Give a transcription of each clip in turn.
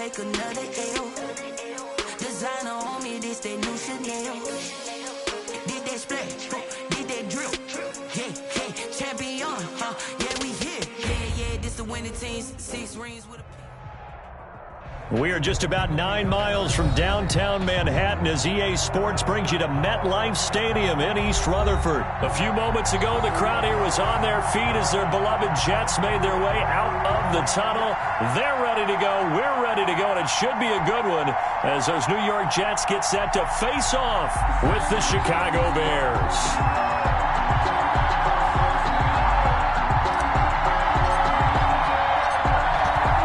take another L. Designer on me, this that new Chanel. Did that splash, did that drill. Yeah, champion, yeah, we here. Yeah, this the winning team, 6 rings with a... We are just about 9 miles from downtown Manhattan as EA Sports brings you to MetLife Stadium in East Rutherford. A few moments ago, the crowd here was on their feet as their beloved Jets made their way out of the tunnel. They're ready to go. We're ready to go, and it should be a good one as those New York Jets get set to face off with the Chicago Bears.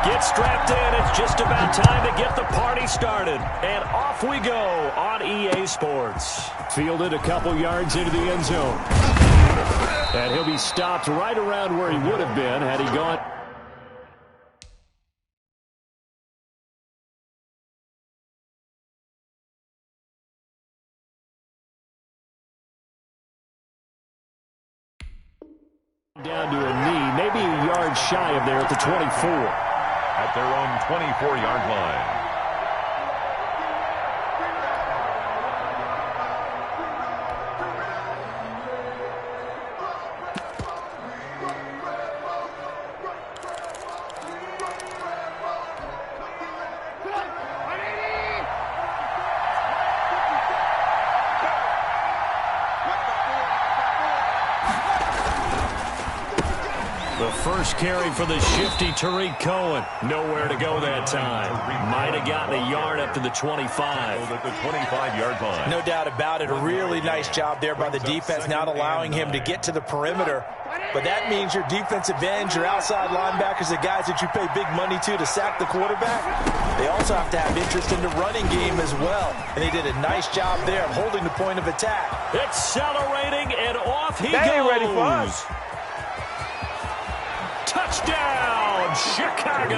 Get strapped in. It's just about time to get the party started. And off we go on EA Sports. Fielded a couple yards into the end zone. And he'll be stopped right around where he would have been had he gone. Down to a knee, maybe a yard shy of there at the 24. At their own 24-yard line. The first carry for the shifty Tariq Cohen. Nowhere to go that time. Might have gotten a yard up to the 25. At the 25-yard line. No doubt about it. A really nice job there by the defense, not allowing him to get to the perimeter. But that means your defensive ends, your outside linebackers, the guys that you pay big money to sack the quarterback, they also have to have interest in the running game as well. And they did a nice job there of holding the point of attack. Accelerating, and off he goes. Ain't ready for us. Touchdown, Chicago!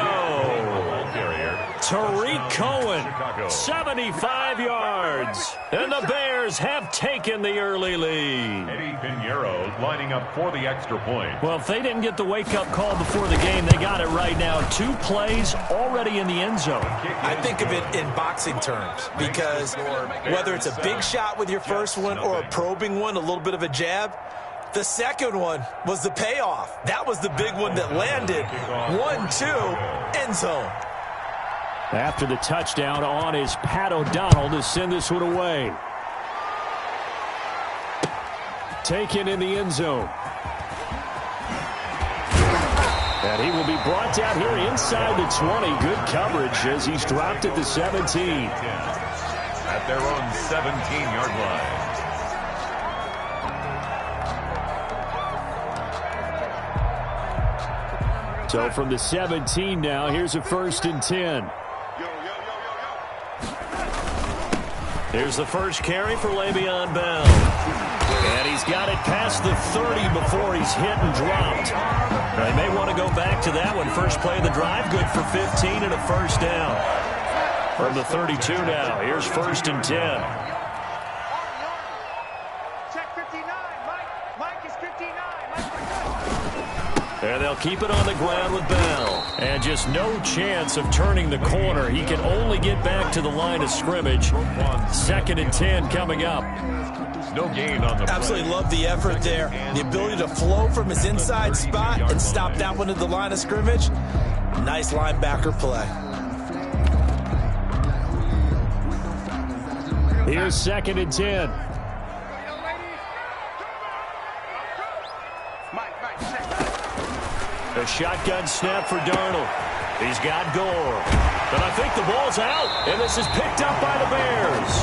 Tariq Cohen, 75 yards. And the Bears have taken the early lead. Eddie Pinheiro lining up for the extra point. Well, if they didn't get the wake-up call before the game, they got it right now. 2 plays already in the end zone. I think of it in boxing terms because whether it's a big shot with your first one or a probing one, a little bit of a jab, the second one was the payoff. That was the big one that landed. 1-2, end zone. After the touchdown on is Pat O'Donnell to send this one away. Taken in the end zone. And he will be brought down here inside the 20. Good coverage as he's dropped at the 17. At their own 17-yard line. So from the 17 now, here's a 1st and 10. Here's the first carry for Le'Veon Bell. And he's got it past the 30 before he's hit and dropped. They may want to go back to that one. First play of the drive, good for 15 and a first down. From the 32 now, here's 1st and 10. And they'll keep it on the ground with Bell. And just no chance of turning the corner. He can only get back to the line of scrimmage. 2nd and 10 coming up. No gain on the play. Absolutely love the effort there. The ability to flow from his inside spot and stop that one at the line of scrimmage. Nice linebacker play. Here's 2nd and 10. A shotgun snap for Darnold. He's got Gore. But I think the ball's out, and this is picked up by the Bears.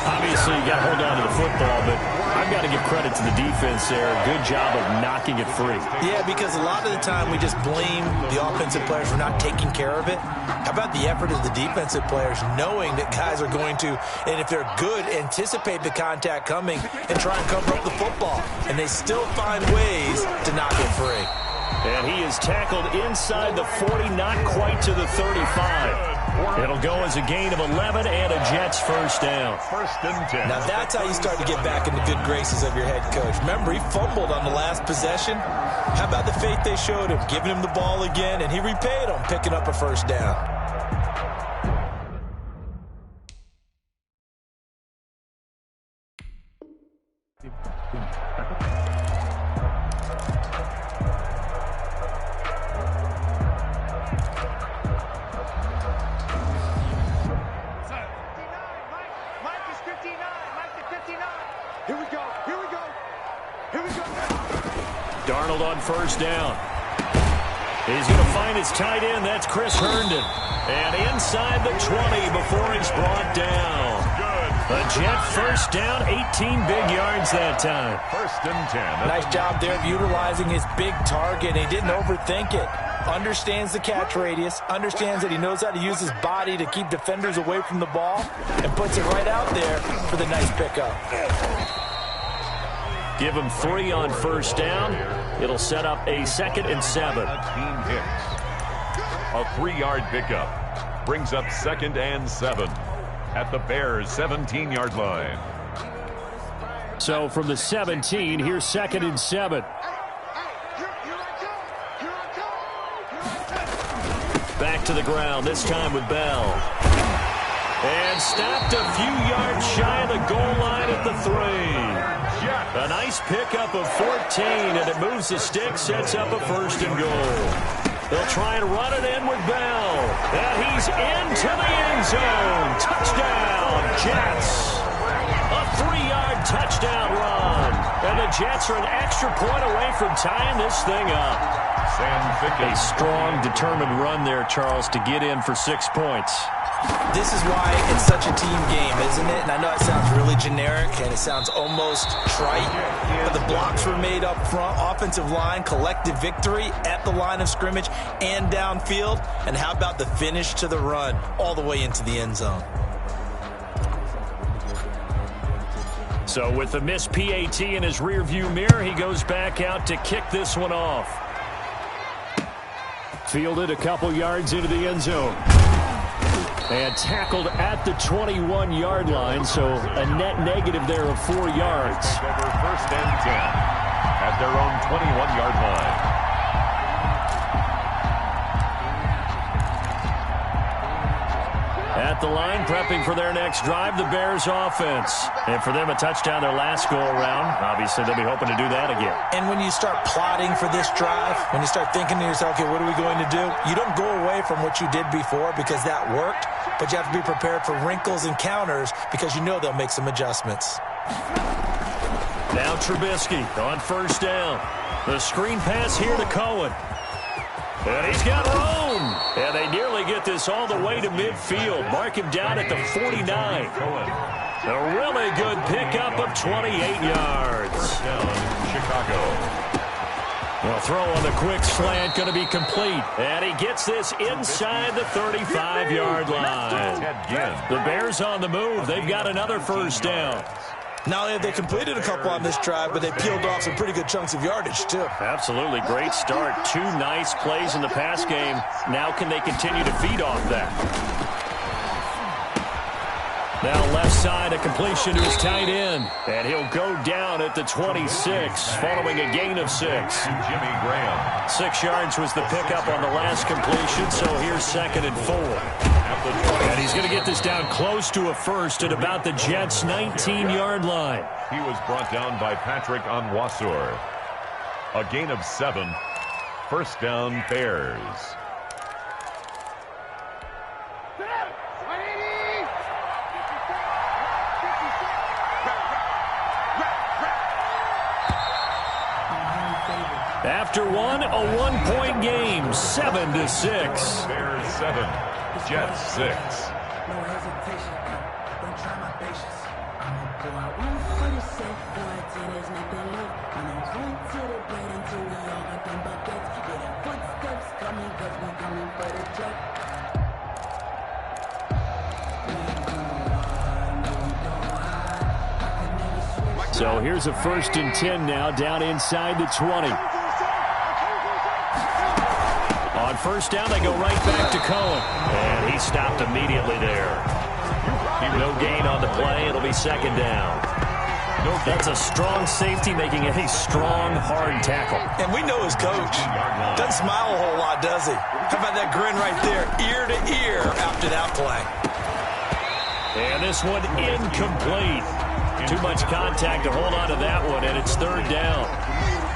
Obviously, you got to hold on to the football, but I've got to give credit to the defense there. Good job of knocking it free. Yeah, because a lot of the time we just blame the offensive players for not taking care of it. How about the effort of the defensive players knowing that guys are going to, and if they're good, anticipate the contact coming and try and cover up the football. And they still find ways to knock it free. And he is tackled inside the 40, not quite to the 35. It'll go as a gain of 11 and a Jets first down. 1st and 10. Now that's how you start to get back in the good graces of your head coach. Remember, he fumbled on the last possession. How about the faith they showed him, giving him the ball again, and he repaid them, picking up a first down. Darnold on first down. He's going to find his tight end. That's Chris Herndon. And inside the 20 before he's brought down. A Jet first down, 18 big yards that time. First and 10. Nice job there of utilizing his big target. He didn't overthink it. Understands the catch radius. Understands that he knows how to use his body to keep defenders away from the ball. And puts it right out there for the nice pickup. Give him 3 on first down. It'll set up a 2nd and 7. Team hits. A 3-yard pickup brings up 2nd and 7 at the Bears' 17-yard line. So from the 17, here's 2nd and 7. Back to the ground, this time with Bell. And stopped a few yards shy of the goal line at the 3. A nice pickup of 14, and it moves the stick, sets up a 1st and goal. They'll try and run it in with Bell. And he's into the end zone. Touchdown, Jets. A 3-yard touchdown run. And the Jets are an extra point away from tying this thing up. A strong, determined run there, Charles, to get in for 6 points. This is why it's such a team game, isn't it? And I know it sounds really generic and it sounds almost trite, but the blocks were made up front, offensive line, collective victory at the line of scrimmage and downfield. And how about the finish to the run all the way into the end zone? So with the missed PAT in his rearview mirror, he goes back out to kick this one off. Fielded a couple yards into the end zone. And tackled at the 21-yard line, so a net negative there of 4 yards. Over 1st and 10 at their own 21-yard line. At the line, prepping for their next drive, the Bears offense. And for them, a touchdown their last go-around. Obviously, they'll be hoping to do that again. And when you start plotting for this drive, when you start thinking to yourself, okay, what are we going to do? You don't go away from what you did before because that worked, but you have to be prepared for wrinkles and counters because you know they'll make some adjustments. Now Trubisky on first down. The screen pass here to Cohen. And he's got room. And they nearly get this all the way to midfield. Mark him down at the 49. A really good pickup of 28 yards. Down Chicago. Well, throw on the quick slant going to be complete. And he gets this inside the 35-yard line. The Bears on the move. They've got another first down. Not only have they completed a couple on this drive, but they peeled off some pretty good chunks of yardage, too. Absolutely. Great start. 2 nice plays in the pass game. Now can they continue to feed off that? Now left side, a completion to his tight end. And he'll go down at the 26, following a gain of 6. Jimmy Graham. 6 yards was the pickup on the last completion, so here's 2nd and 4. And he's going to get this down close to a 1st at about the Jets' 19-yard line. He was brought down by Patrick Onwuasor. A gain of 7. First down, Bears. After one, a 1-point game, 7-6. Bears 7, Jets 6. No hesitation, don't try my patience. I'ma go out one for the safe, boy, till there's nothing left. I'ma point to the bread until we all got them buckets. Yeah, the footsteps coming, cause we coming for the check. So here's a 1st and 10 now, down inside the 20. On first down, they go right back to Cohen. And he stopped immediately there. No gain on the play. It'll be 2nd down. That's a strong safety making a strong, hard tackle. And we know his coach. Doesn't smile a whole lot, does he? How about that grin right there, ear to ear after that play? And this one incomplete. Too much contact to hold on to that one, and it's third down.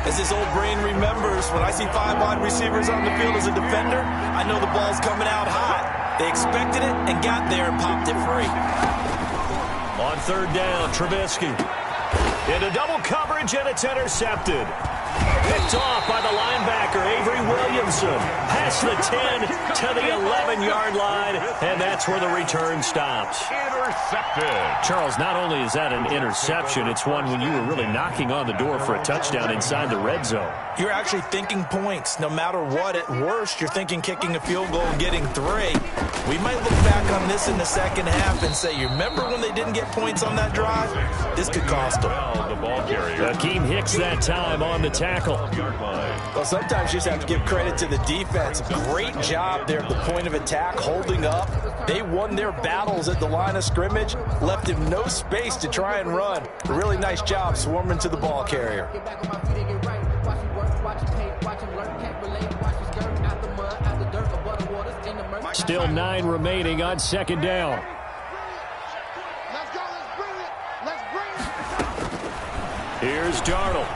As this old brain remembers, when I see 5 wide receivers on the field as a defender, I know the ball's coming out hot. They expected it and got there and popped it free. On third down, Trubisky. Into double coverage, and it's intercepted. Picked off by the linebacker, Avery Williamson. Past the 10 to the 11-yard line, and that's where the return stops. Intercepted. Charles, not only is that an interception, it's one when you were really knocking on the door for a touchdown inside the red zone. You're actually thinking points. No matter what, at worst, you're thinking kicking a field goal and getting 3. We might look back on this in the second half and say, you remember when they didn't get points on that drive? This could cost them. The ball carrier. Akeem Hicks that time on the tackle. Well, sometimes you just have to give credit to the defense. Great job there at the point of attack, holding up. They won their battles at the line of scrimmage, left him no space to try and run. A really nice job swarming to the ball carrier. Still 9 remaining on second down. Here's Darnold.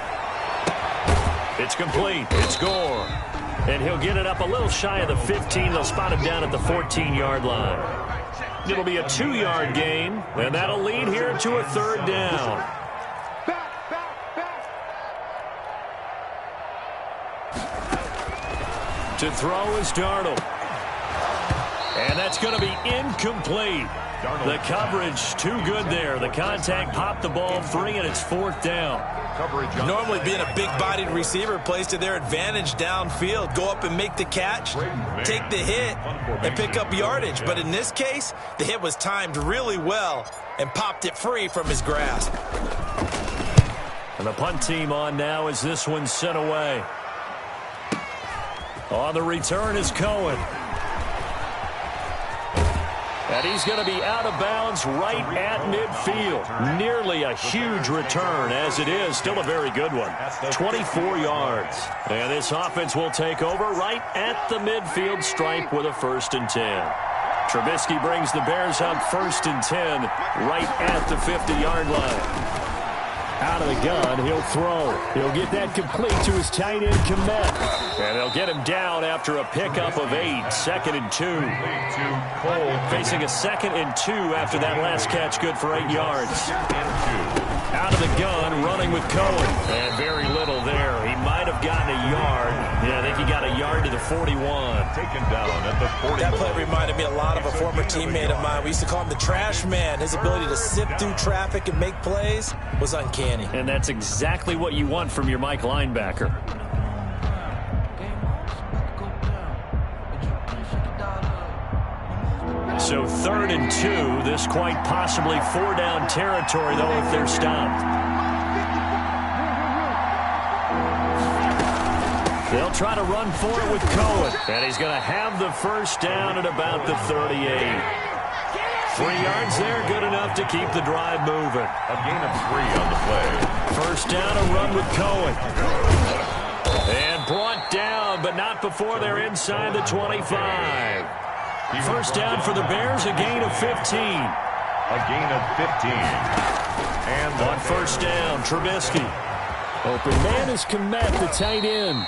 It's complete. It's Gore. And he'll get it up a little shy of the 15. They'll spot him down at the 14-yard line. It'll be a 2-yard gain, and that'll lead here to a third down. To throw is Darnold. And that's going to be incomplete. The coverage too good there. The contact popped the ball free, and it's fourth down. Normally being a big-bodied receiver plays to their advantage downfield. Go up and make the catch, take the hit, and pick up yardage. But in this case, the hit was timed really well and popped it free from his grasp. And the punt team on now as this one's sent away. On the return is Cohen. And he's going to be out of bounds right at midfield. Nearly a huge return as it is. Still a very good one. 24 yards. And this offense will take over right at the midfield stripe with a 1st and 10. Trubisky brings the Bears up 1st and 10 right at the 50-yard line. Out of the gun, he'll throw. He'll get that complete to his tight end, Kmet. And they'll get him down after a pickup of 8. 2nd and 2. Facing a 2nd and 2 after that last catch, good for 8 yards. Out of the gun, running with Cohen. And very little there. He might have gotten a yard. Yeah, I think he got a yard to the 41. Taken down at the 41. That play reminded me a lot of a former teammate of mine. We used to call him the trash man. His ability to sift through traffic and make plays was uncanny. And that's exactly what you want from your Mike linebacker. So 3rd and 2. This quite possibly 4-down territory, though, if they're stopped. They'll try to run for it with Cohen. And he's going to have the 1st down at about the 38. 3 yards there, good enough to keep the drive moving. A gain of 3 on the play. 1st down, a run with Cohen. And brought down, but not before they're inside the 25. 1st down for the Bears, a gain of 15. A gain of 15. And on 1st down, Trubisky. Open man is Kmet, the tight end.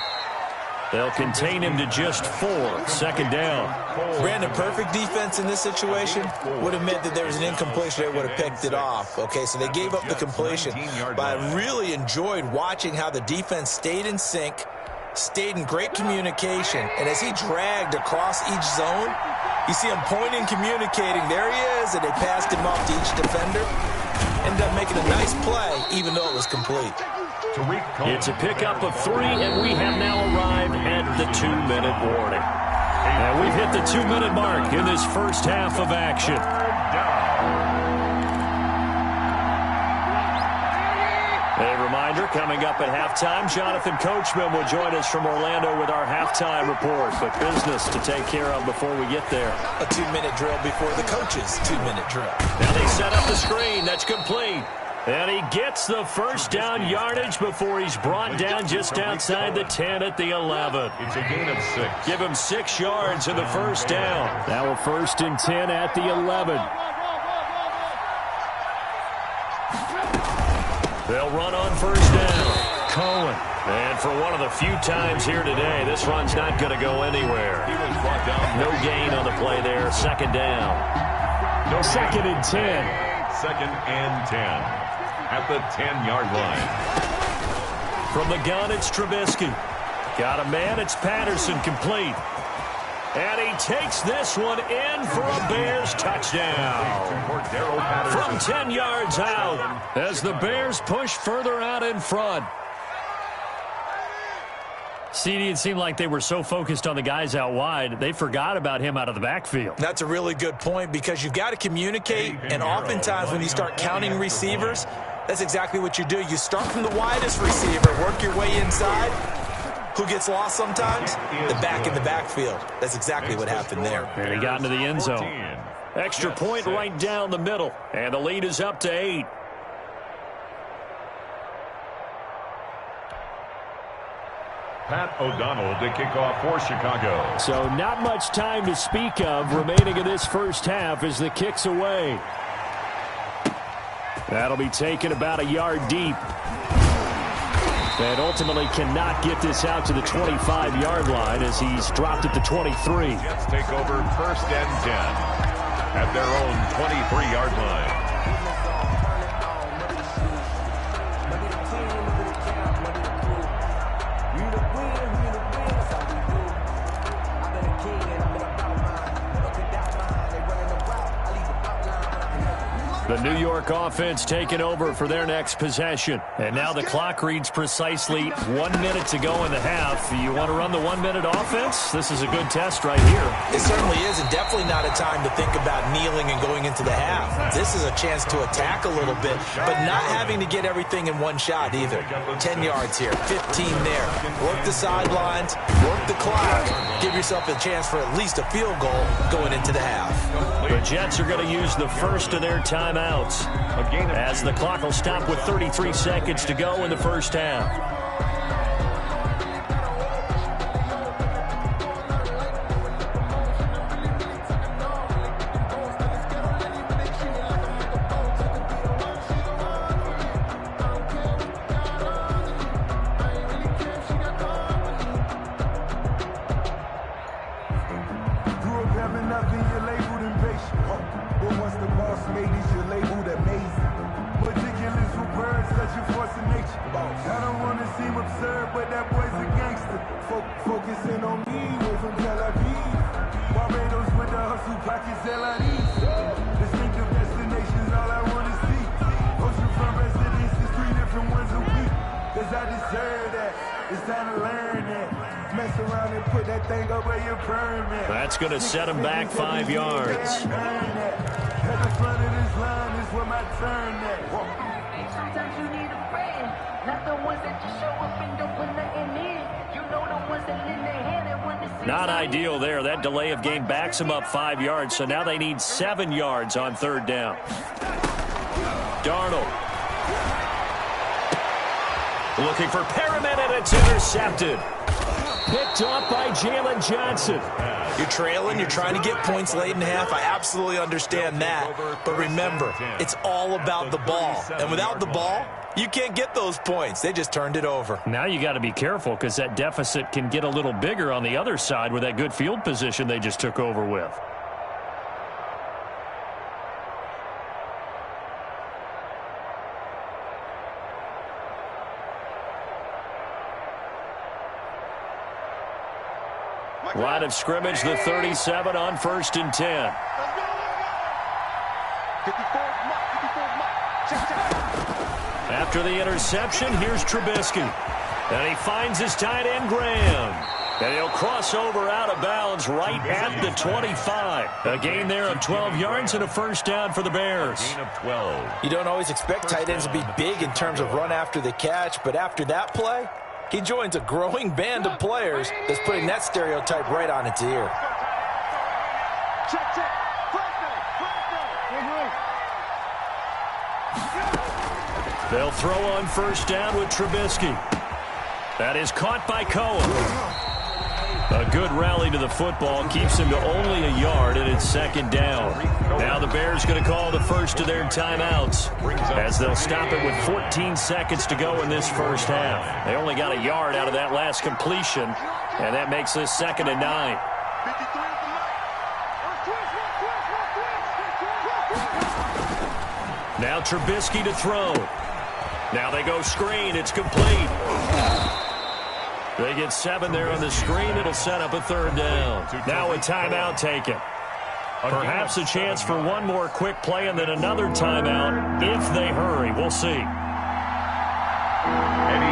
They'll contain him to just 4. 2nd down. Brandon, perfect defense in this situation would have meant that there was an incompletion. They would have picked it off. Okay, so they gave up the completion. But I really enjoyed watching how the defense stayed in sync, stayed in great communication. And as he dragged across each zone, you see him pointing, communicating. There he is, and they passed him off to each defender. Ended up making a nice play, even though it was complete. It's a pickup of 3, and we have now arrived at the 2-minute warning. And we've hit the 2-minute mark in this first half of action. A reminder, coming up at halftime, Jonathan Coachman will join us from Orlando with our halftime report. But business to take care of before we get there. A 2-minute drill before the coach's 2-minute drill. Now they set up the screen. That's complete. And he gets the 1st down yardage before he's brought down just outside the 10 at the 11. It's a gain of 6. Give him 6 yards in the 1st down. Now a 1st and 10 at the 11. They'll run on first down. Cohen. And for one of the few times here today, this run's not going to go anywhere. He was brought down. No gain on the play there. Second down. No Second gain. and 10. Second and 10 at the 10-yard line. From the gun, it's Trubisky. Got a man, it's Patterson, complete. And he takes this one in for a Bears touchdown. From 10 yards out as the Bears push further out in front. CD, it seemed like they were so focused on the guys out wide, they forgot about him out of the backfield. That's a really good point because you've got to communicate, and oftentimes when you start counting receivers, that's exactly what you do. You start from the widest receiver, work your way inside. Who gets lost sometimes? The back in the backfield. That's exactly what happened there. And he got into the end zone. Extra point right down the middle, and the lead is up to 8. Pat O'Donnell to kick off for Chicago. So not much time to speak of remaining in this first half as the kick's away. That'll be taken about a yard deep. And ultimately cannot get this out to the 25-yard line as he's dropped at the 23. Jets take over first and 10 at their own 23-yard line. The New York offense taking over for their next possession. And now the clock reads precisely 1 minute to go in the half. You want to run the 1 minute offense? This is a good test right here. It certainly is, and definitely not a time to think about kneeling and going into the half. This is a chance to attack a little bit, but not having to get everything in one shot either. 10 yards here, 15 there. Work the sidelines, work the clock. Give yourself a chance for at least a field goal going into the half. The Jets are going to use the first of their timeouts as the clock will stop with 33 seconds to go in the first half. That's going to set him back 5 yards. Sometimes you need a friend, not the ones that just show up and don't put nothing in. You know the ones that lend their hand and when the Not ideal there. That delay of game backs him up 5 yards, so now they need 7 yards on third down. Darnold. Looking for Perriman, and it's intercepted. Picked up by Jalen Johnson. You're trailing, you're trying to get points late in half. I absolutely understand that. But remember, it's all about the ball. And without the ball, you can't get those points. They just turned it over. Now you got to be careful because that deficit can get a little bigger on the other side with that good field position they just took over with. Line of scrimmage, the 37 on first and 10. After the interception, here's Trubisky. And he finds his tight end, Graham. And he'll cross over out of bounds right at the 25. A gain there of 12 yards and a first down for the Bears. Gain of 12. You don't always expect tight ends to be big in terms of run after the catch, but after that play, he joins a growing band of players that's putting that stereotype right on its ear. They'll throw on first down with Trubisky. That is caught by Cohen. A good rally to the football keeps him to only a yard, and it's second down. Now the Bears going to call the first of their timeouts as they'll stop it with 14 seconds to go in this first half. They only got a yard out of that last completion, and that makes this 2nd and 9. Now Trubisky to throw. Now they go screen. It's complete. They get 7 there on the screen. It'll set up a 3rd down. Now a timeout taken. Perhaps a chance for one more quick play and then another timeout if they hurry. We'll see. Eddie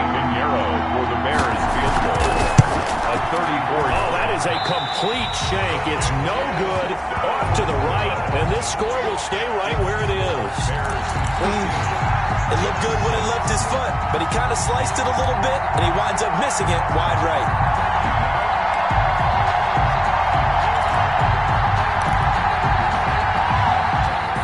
Pinheiro for the Bears field goal. A 34. Oh, that is a complete shank. It's no good. Off to the right, and this score will stay right where it is. It looked good when it left his foot, but he kind of sliced it a little bit, and he winds up missing it wide right.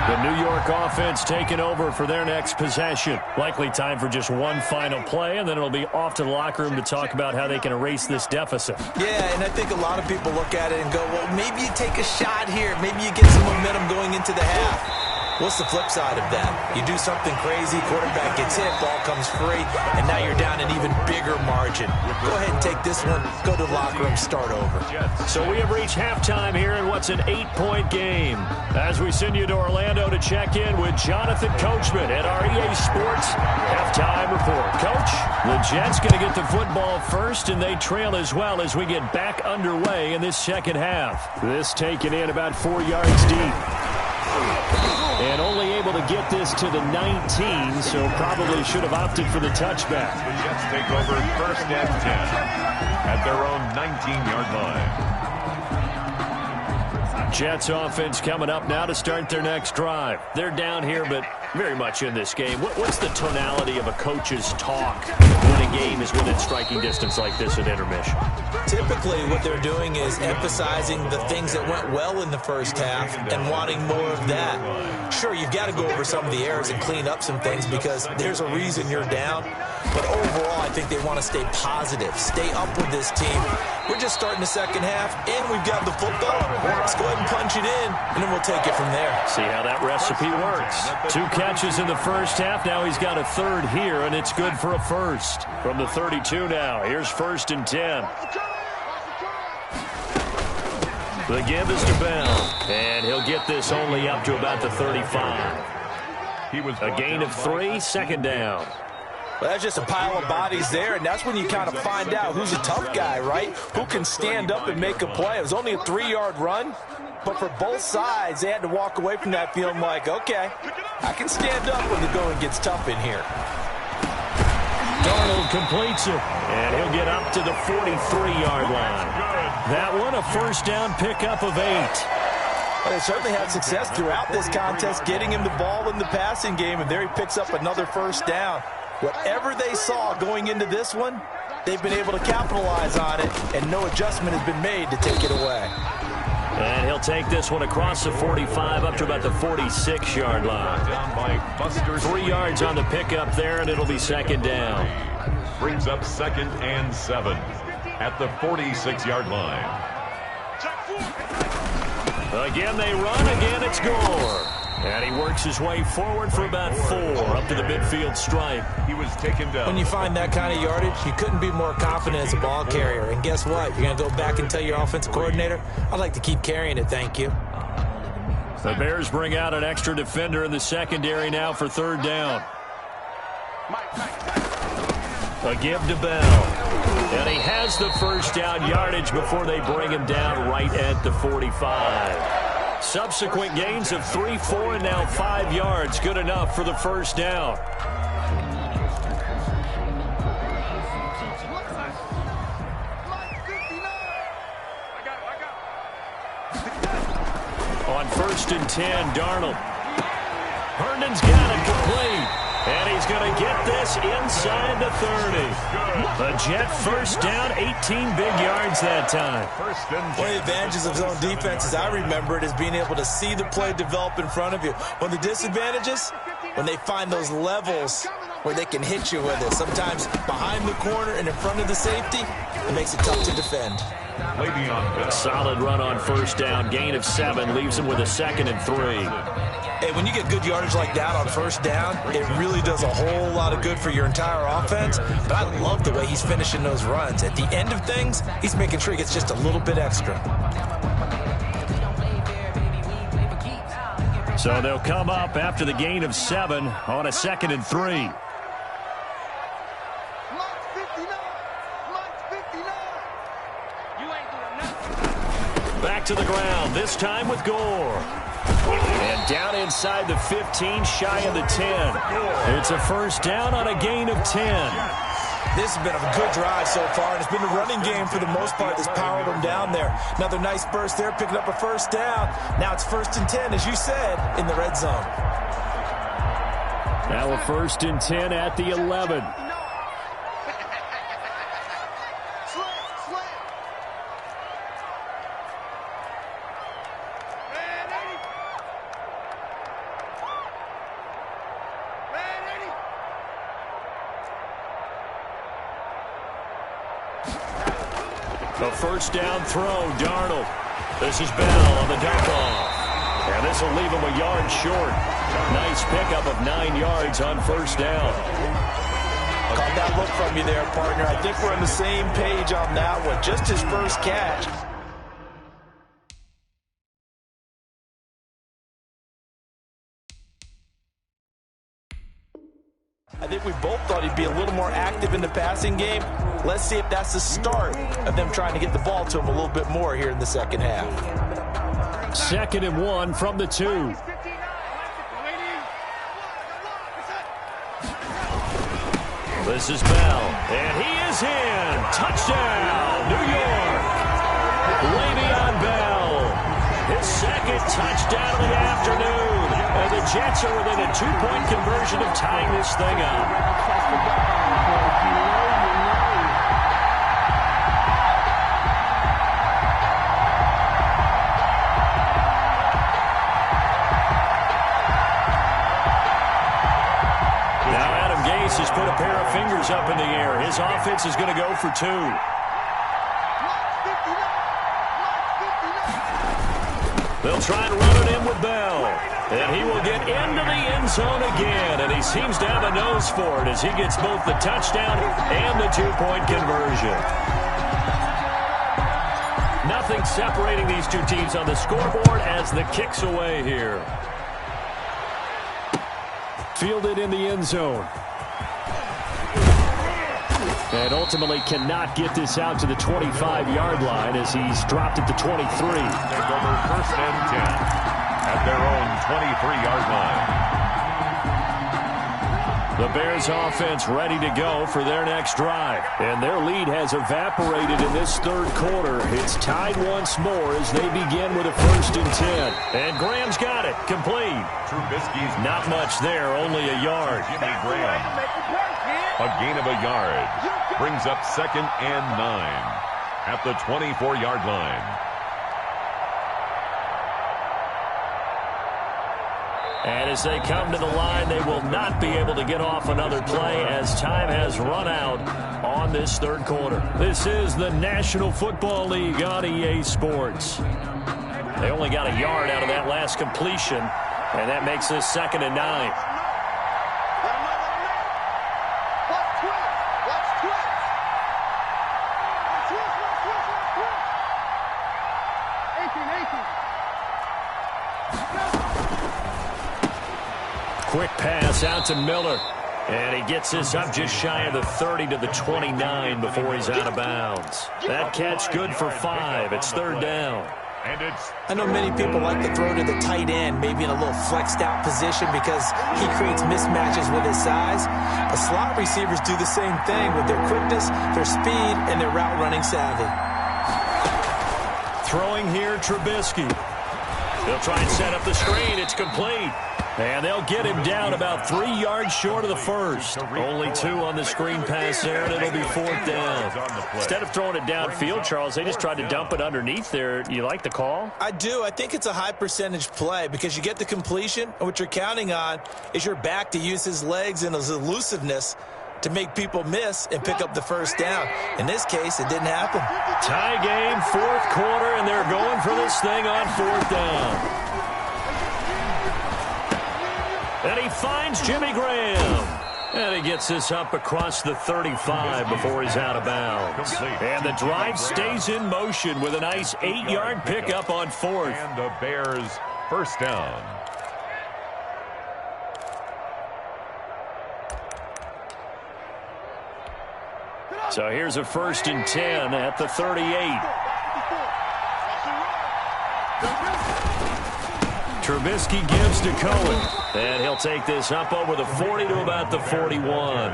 The New York offense taking over for their next possession. Likely time for just one final play, and then it'll be off to the locker room to talk about how they can erase this deficit. Yeah, and I think a lot of people look at it and go, well, maybe you take a shot here. Maybe you get some momentum going into the half. What's the flip side of that? You do something crazy, quarterback gets hit, ball comes free, and now you're down an even bigger margin. Go ahead and take this one, go to the locker room, start over. So we have reached halftime here in what's an 8-point game. As we send you to Orlando to check in with Jonathan Coachman at our EA Sports halftime report. Coach, the Jets going to get the football first, and they trail as well as we get back underway in this second half. This taken in about 4 yards deep. And only able to get this to the 19, so probably should have opted for the touchback. The Jets take over 1st and 10 at their own 19-yard line. Jets offense coming up now to start their next drive. They're down here, but very much in this game. What's the tonality of a coach's talk when a game is within striking distance like this at intermission? Typically, what they're doing is emphasizing the things that went well in the first half and wanting more of that. Sure, you've got to go over some of the errors and clean up some things because there's a reason you're down. But overall, I think they want to stay positive, stay up with this team. We're just starting the second half, and we've got the football. Let's go ahead and punch it in, and then we'll take it from there. See how that recipe works. 2 catches in the first half. Now he's got a 3rd here, and it's good for a first. From the 32 now, here's 1st and 10. The give is to Bell, and he'll get this only up to about the 35. A gain of 3, 2nd down. Well, that's just a pile of bodies there, and that's when you kind of find out who's a tough guy, right? Who can stand up and make a play. It was only a 3-yard run, but for both sides, they had to walk away from that feeling like, okay, I can stand up when the going gets tough in here. Darnold completes it, and he'll get up to the 43-yard line. That one, a 1st down pickup of 8. Well, they certainly had success throughout this contest, getting him the ball in the passing game, and there he picks up another 1st down. Whatever they saw going into this one, they've been able to capitalize on it, and no adjustment has been made to take it away. And he'll take this one across the 45 up to about the 46-yard line. 3 yards on the pickup there, and it'll be 2nd down. Brings up 2nd and 7 at the 46-yard line. Again they run, again it's Gore. And he works his way forward for about 4 up to the midfield stripe. He was taken down. When you find that kind of yardage, you couldn't be more confident as a ball carrier. And guess what? You're going to go back and tell your offensive coordinator, I'd like to keep carrying it, thank you. The Bears bring out an extra defender in the secondary now for 3rd down. A give to Bell. And he has the 1st down yardage before they bring him down right at the 45. Subsequent gains of 3, 4, and now 5 yards. Good enough for the 1st down. On 1st and 10, Darnold. Herndon's got it complete. And he's going to get this inside the 30. A Jet 1st down, 18 big yards that time. One of the advantages of zone defense, as I remember it, is being able to see the play develop in front of you. One of the disadvantages, when they find those levels where they can hit you with it. Sometimes behind the corner and in front of the safety, it makes it tough to defend. Solid run on first down. Gain of 7 leaves him with a 2nd and 3. Hey, when you get good yardage like that on first down, it really does a whole lot of good for your entire offense. But I love the way he's finishing those runs. At the end of things, he's making sure he gets just a little bit extra. So they'll come up after the gain of 7 on a 2nd and 3. Back to the ground, this time with Gore. And down inside the 15, shy of the 10. It's a first down on a gain of 10. This has been a good drive so far, and it's been a running game for the most part that's powered them down there. Another nice burst there, picking up a first down. Now it's 1st and 10, as you said, in the red zone. Now a 1st and 10 at the 11. A first down throw, Darnold. This is Bell on the dump off. And this will leave him a yard short. Nice pickup of 9 yards on first down. Caught that look from you there, partner. I think we're on the same page on that one. Just his first catch. I think we both thought he'd be a little more active in the passing game. Let's see if that's the start of them trying to get the ball to him a little bit more here in the second half. 2nd and 1 from the 2. This is Bell, and he is in. Touchdown, New York. Le'Veon Bell, his 2nd touchdown of the afternoon. And the Jets are within a 2-point conversion of tying this thing up. Has put a pair of fingers up in the air. His offense is going to go for 2. They'll try and run it in with Bell. And he will get into the end zone again. And he seems to have a nose for it as he gets both the touchdown and the 2-point conversion. Nothing separating these two teams on the scoreboard as the kick's away here. Fielded in the end zone. And ultimately cannot get this out to the 25-yard line as he's dropped at the 23. Take over 1st and 10 at their own 23-yard line. The Bears offense ready to go for their next drive. And their lead has evaporated in this 3rd quarter. It's tied once more as they begin with a 1st and 10. And Graham's got it. Complete. Trubisky's not much there, only a yard. Jimmy Graham. A gain of a yard. Brings up 2nd and 9 at the 24-yard line. And as they come to the line, they will not be able to get off another play as time has run out on this 3rd quarter. This is the National Football League on EA Sports. They only got a yard out of that last completion, and that makes this 2nd and 9. Quick pass out to Miller. And he gets this up just shy of the 30 to the 29 before he's out of bounds. That catch good for 5. It's 3rd down. I know many people like to throw to the tight end, maybe in a little flexed out position because he creates mismatches with his size. But slot receivers do the same thing with their quickness, their speed, and their route running savvy. Throwing here, Trubisky. They'll try and set up the screen. It's complete. And they'll get him down about 3 yards short of the first. Only 2 on the screen pass there, and it'll be 4th down. Instead of throwing it downfield, Charles, they just tried to dump it underneath there. You like the call? I do. I think it's a high percentage play because you get the completion, and what you're counting on is your back to use his legs and his elusiveness to make people miss and pick up the first down. In this case, it didn't happen. Tie game, 4th quarter, and they're going for this thing on 4th down. And he finds Jimmy Graham. And he gets this up across the 35 before he's out of bounds. And the drive stays in motion with a nice 8-yard pickup on 4th. And the Bears first down. So here's a 1st and 10 at the 38. Trubisky gives to Cohen, and he'll take this up over the 40 to about the 41.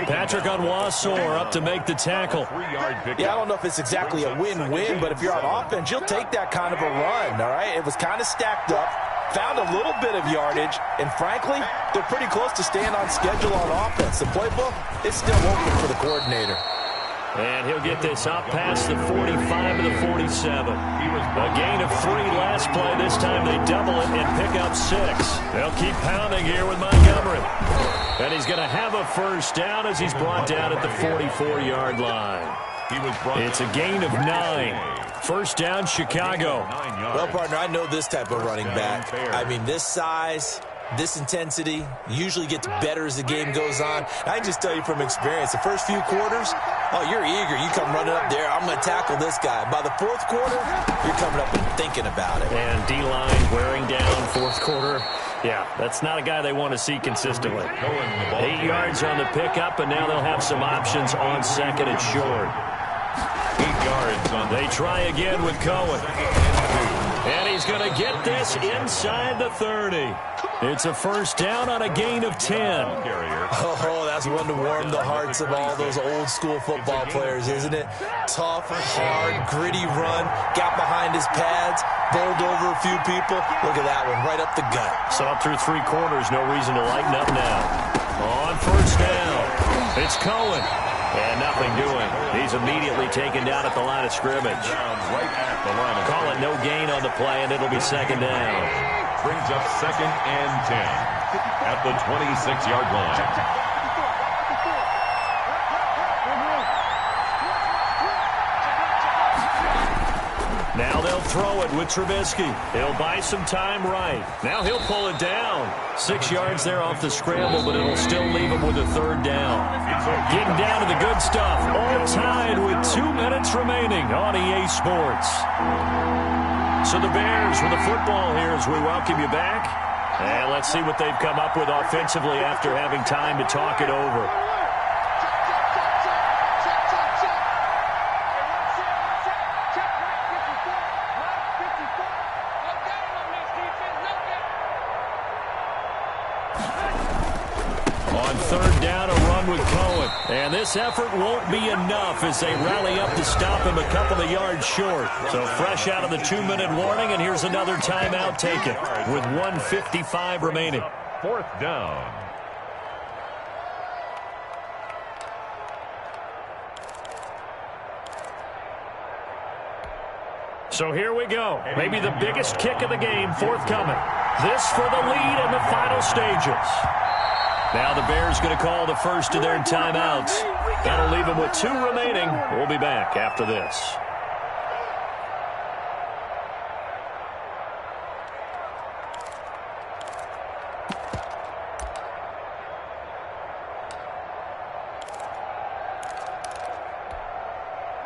Patrick Onwuasor up to make the tackle. Yeah, I don't know if it's exactly a win-win, but if you're on offense, you'll take that kind of a run, all right? It was kind of stacked up, found a little bit of yardage, and frankly, they're pretty close to staying on schedule on offense. The playbook is still open for the coordinator. And he'll get this up past the 45 to the 47. A gain of 3 last play. This time they double it and pick up 6. They'll keep pounding here with Montgomery. And he's going to have a first down as he's brought down at the 44-yard line. It's a gain of 9. First down, Chicago. Well, partner, I know this type of running back. I mean, this size, this intensity usually gets better as the game goes on. I can just tell you from experience, the first few quarters, oh, you're eager. You come running up there, I'm going to tackle this guy. By the 4th quarter, you're coming up and thinking about it. And D-line wearing down 4th quarter. Yeah, that's not a guy they want to see consistently. 8 yards on the pickup, and now they'll have some options on 2nd and short. 8 yards on. They try again with Cohen. And he's going to get this inside the 30. It's a first down on a gain of 10. Oh, that's one to warm the hearts of all those old-school football players, isn't it? Tough, hard, gritty run, got behind his pads, bowled over a few people. Look at that one, right up the gut. Saw through 3 quarters, no reason to lighten up now. On first down, it's Cohen. And nothing doing. He's immediately taken down at the line of scrimmage. Call it no gain on the play, and it'll be 2nd down. Brings up 2nd and 10 at the 26-yard line. Now they'll throw it with Trubisky. He'll buy some time right. Now he'll pull it down. 6 yards there off the scramble, but it'll still leave him with a 3rd down. Getting down to the good stuff. All tied with 2 minutes remaining on EA Sports. So the Bears with the football here as we welcome you back. And let's see what they've come up with offensively after having time to talk it over. On 3rd down, a run with Cohen. And this effort won't be enough as they rally up to stop him a couple of yards short. So fresh out of the 2-minute warning, and here's another timeout taken with 1:55 remaining. 4th down. So here we go. Maybe the biggest kick of the game forthcoming. This for the lead in the final stages. Now the Bears going to call the first of their timeouts. That'll leave them with 2 remaining. We'll be back after this.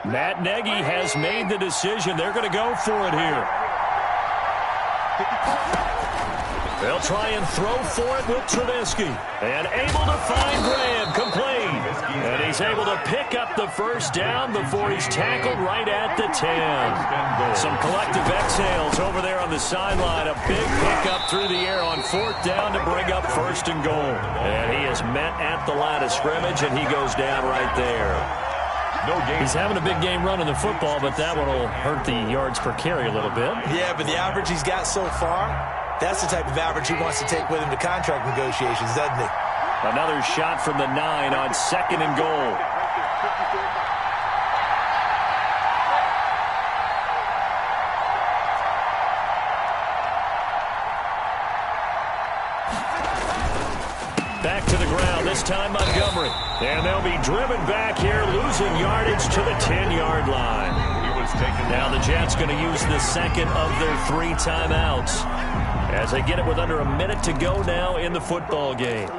Matt Nagy has made the decision. They're going to go for it here. They'll try and throw for it with Trubisky. And able to find Graham, complete. And he's able to pick up the first down before he's tackled right at the 10. Some collective exhales over there on the sideline. A big pickup through the air on 4th down to bring up 1st and goal. And he is met at the line of scrimmage, and he goes down right there. He's having a big game running the football, but that one will hurt the yards per carry a little bit. Yeah, but the average he's got so far, That's the type of average he wants to take with him to contract negotiations, doesn't he? Another shot from the 9 on 2nd and goal. Back to the ground, this time Montgomery. And they'll be driven back here, losing yardage to the 10-yard line. Now the Jets going to use the second of their 3 timeouts as they get it with under a minute to go now in the football game.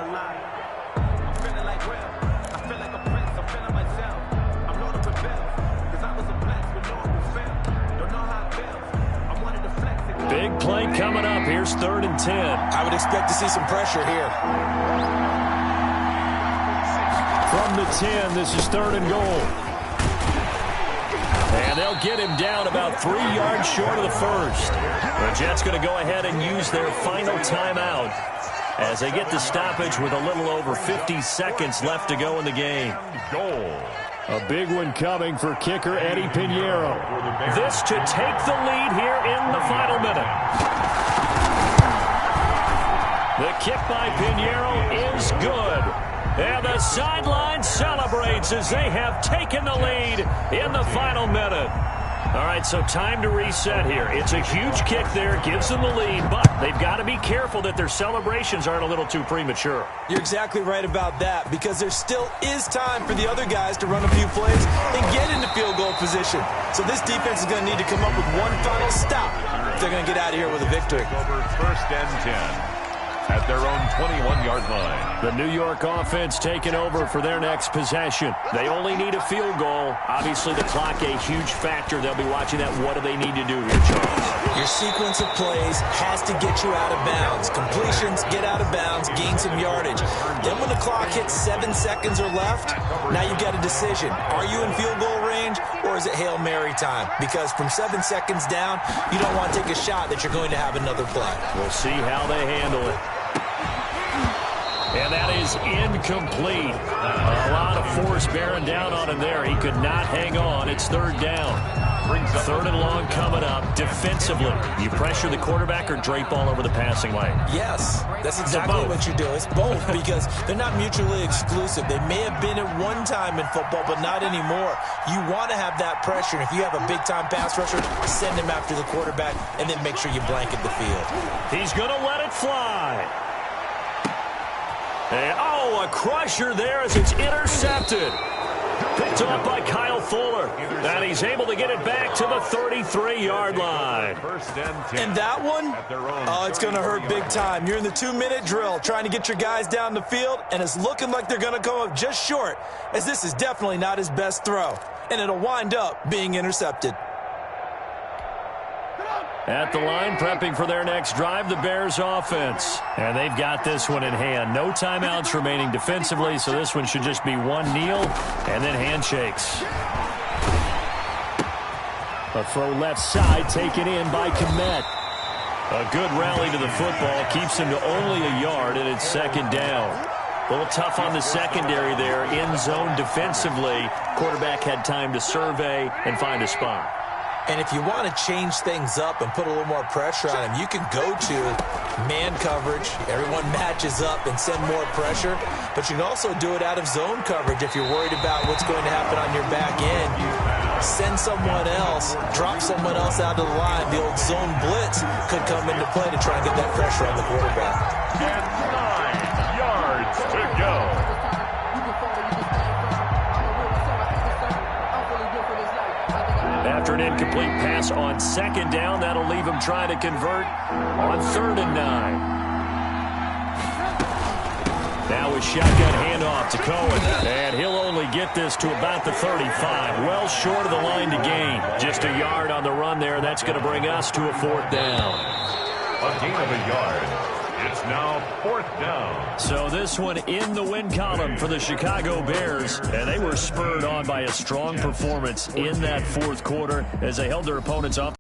Big play coming up. Here's 3rd and 10. I would expect to see some pressure here. From the 10, this is 3rd and goal. And they'll get him down about 3 yards short of the first. The Jets going to go ahead and use their final timeout as they get the stoppage with a little over 50 seconds left to go in the game. Goal. A big one coming for kicker Eddie Pinheiro. This to take the lead here in the final minute. The kick by Pinheiro is good. And the sideline celebrates as they have taken the lead in the final minute. All right, so time to reset here. It's a huge kick there, gives them the lead, but they've got to be careful that their celebrations aren't a little too premature. You're exactly right about that, because there still is time for the other guys to run a few plays and get into field goal position. So this defense is going to need to come up with one final stop if they're going to get out of here with a victory. Over 1st and 10. At their own 21-yard line. The New York offense taking over for their next possession. They only need a field goal. Obviously, the clock a huge factor. They'll be watching that. What do they need to do here, Charles? Your sequence of plays has to get you out of bounds. Completions, get out of bounds, gain some yardage. Then when the clock hits 7 seconds or left, now you've got a decision. Are you in field goal range, or is it Hail Mary time? Because from 7 seconds down, you don't want to take a shot that you're going to have another play. We'll see how they handle it. And that is incomplete. A lot of force bearing down on him there. He could not hang on. It's 3rd down. 3rd and long coming up. Defensively, you pressure the quarterback or drape all over the passing lane? Yes, that's exactly what you do. It's both, because they're not mutually exclusive. They may have been at one time in football, but not anymore. You want to have that pressure. And if you have a big-time pass rusher, send him after the quarterback, and then make sure you blanket the field. He's going to let it fly. And, a crusher there as it's intercepted. Picked up by Kyle Fuller. And he's able to get it back to the 33-yard line. And that one, it's going to hurt big time. You're in the 2-minute drill trying to get your guys down the field, and it's looking like they're going to come up just short, as this is definitely not his best throw. And it'll wind up being intercepted. At the line, prepping for their next drive, the Bears offense. And they've got this one in hand. No timeouts remaining defensively, so this one should just be one kneel and then handshakes. A throw left side taken in by Kmet. A good rally to the football keeps him to only a yard, and it's 2nd down. A little tough on the secondary there, in zone defensively. Quarterback had time to survey and find a spot. And if you want to change things up and put a little more pressure on him, you can go to man coverage. Everyone matches up and send more pressure. But you can also do it out of zone coverage if you're worried about what's going to happen on your back end. Send someone else, drop someone else out of the line. The old zone blitz could come into play to try and get that pressure on the quarterback. And 9 yards to go. After an incomplete pass on 2nd down, that'll leave him trying to convert on 3rd and 9. Now a shotgun handoff to Cohen, and he'll only get this to about the 35. Well short of the line to gain. Just a yard on the run there. That's going to bring us to a 4th down. A gain of a yard. It's now 4th down. So this one in the win column for the Chicago Bears, and they were spurred on by a strong performance in that 4th quarter as they held their opponents off.